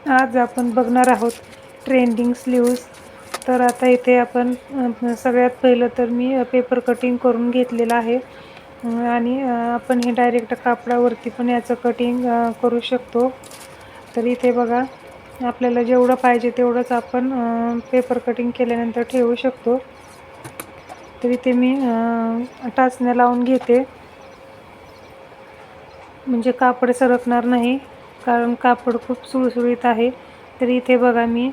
आज आपण बघणार आहोत ट्रेंडिंग स्लीव्ज. तर आता इथे आपण सगळ्यात पहिलं तर मी पेपर कटिंग करून घेतलेलं आहे आणि आपण हे डायरेक्ट कापडावरती पण याचं कटिंग करू शकतो. तर इथे बघा, आपल्याला जेवढं पाहिजे तेवढंच आपण पेपर कटिंग केल्यानंतर ठेवू शकतो. तर इथे मी टाचण्या लावून घेते, म्हणजे कापड सरकणार नाही, कारण कापड खूप सुळसुळीत आहे. तर इथे बघा, मी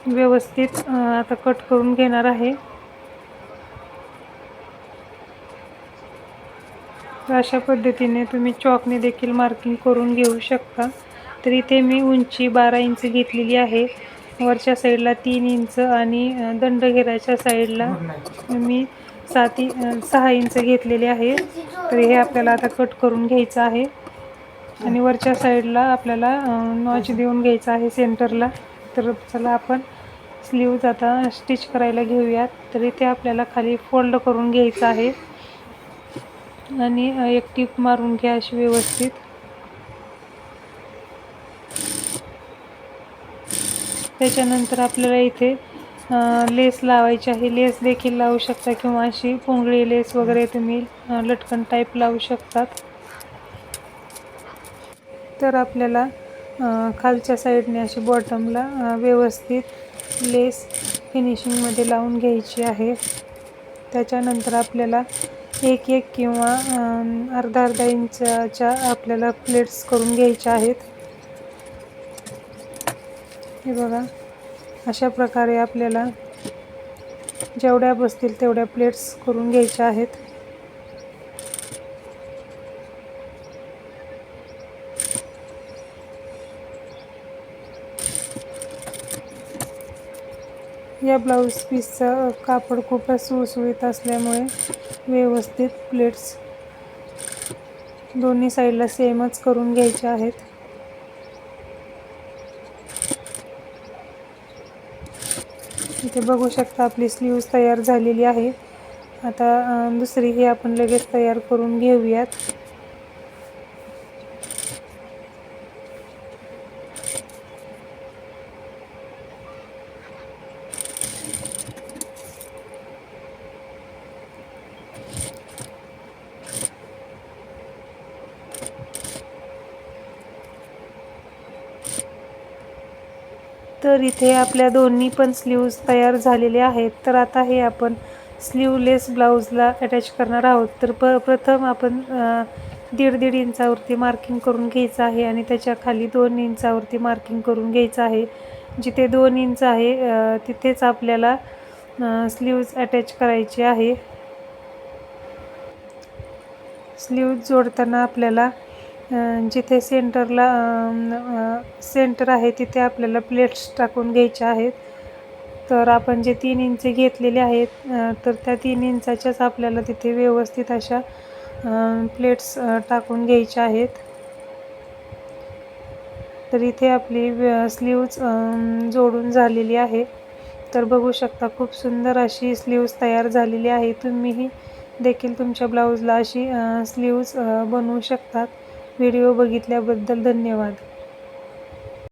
व्यवस्थित आता कट करून घेणार आहे. तर अशा पद्धतीने तुम्ही चॉकने देखील मार्किंग करून घेऊ शकता. तर इथे मी उंची 12 इंच घेतलेली आहे, वरच्या साईडला 3 इंच आणि दंडघेराच्या साईडला मी 6 इंच घेतलेले आहे. तर हे आपल्याला आता कट करून घ्यायचं आहे आणि वरच्या साईडला आपल्याला नॉच देऊन घ्यायचा आहे सेंटरला. तर चला आपण स्लीव्ज आता स्टिच करायला घेऊयात. तर इथे आपल्याला खाली फोल्ड करून घ्यायचं आहे आणि एक टीप मारून घ्या अशी व्यवस्थित. त्याच्यानंतर आपल्याला इथे लेस लावायची आहे. लेस देखील लावू शकता किंवा अशी पुंगळी लेस वगैरे तुम्ही लटकन टाईप लावू शकतात. तर आपल्याला खालच्या साईडने अशी बॉटमला व्यवस्थित लेस फिनिशिंगमध्ये लावून घ्यायची आहे. त्याच्यानंतर आपल्याला एक किंवा अर्धा इंचाच्या आपल्याला प्लेट्स करून घ्यायच्या आहेत. हे बघा, अशा प्रकारे आपल्याला जेवढ्या बसतील तेवढ्या प्लेट्स करून घ्यायच्या आहेत. या ब्लाऊज पीसचं कापड खूपच सुळसुळीत असल्यामुळे व्यवस्थित प्लेट्स दोन्ही साईडला सेमच करून घ्यायच्या आहेत. इथे बघू शकता, आपली स्लीव्ज तयार झालेली आहे. आता दुसरी ही आपण लगेच तयार करून घेऊयात. तर इथे आपल्या दोन्ही पण स्लीव्ज तयार झालेले आहेत. तर आता हे आपण स्लीवलेस ब्लाऊजला अटॅच करणार आहोत. तर प्रथम आपण 1.5 इंचावरती मार्किंग करून घ्यायचं आहे आणि त्याच्या खाली 2 इंचावरती मार्किंग करून घ्यायचं आहे. जिथे 2 इंच आहे तिथेच आपल्याला स्लीव्ज अटॅच करायची आहे. स्लीव्ज जोडताना आपल्याला जिथे सेंटर आहे तिथे आपल्याला प्लेट्स टाकून घ्यायच्या आहेत. तर आपण जे 3 इंच घेतलेले आहेत तर त्या 3 इंचाच्याच आपल्याला तिथे व्यवस्थित अशा प्लेट्स टाकून घ्यायच्या आहेत. तर इथे आपली स्लीव्ज जोडून झालेली आहे. तर बघू शकता, खूप सुंदर अशी स्लीव्ज तयार झालेली आहे. तुम्हीही देखील तुमच्या ब्लाऊजला अशी स्लीव्ज बनवू शकतात. व्हिडिओ बघितल्याबद्दल धन्यवाद.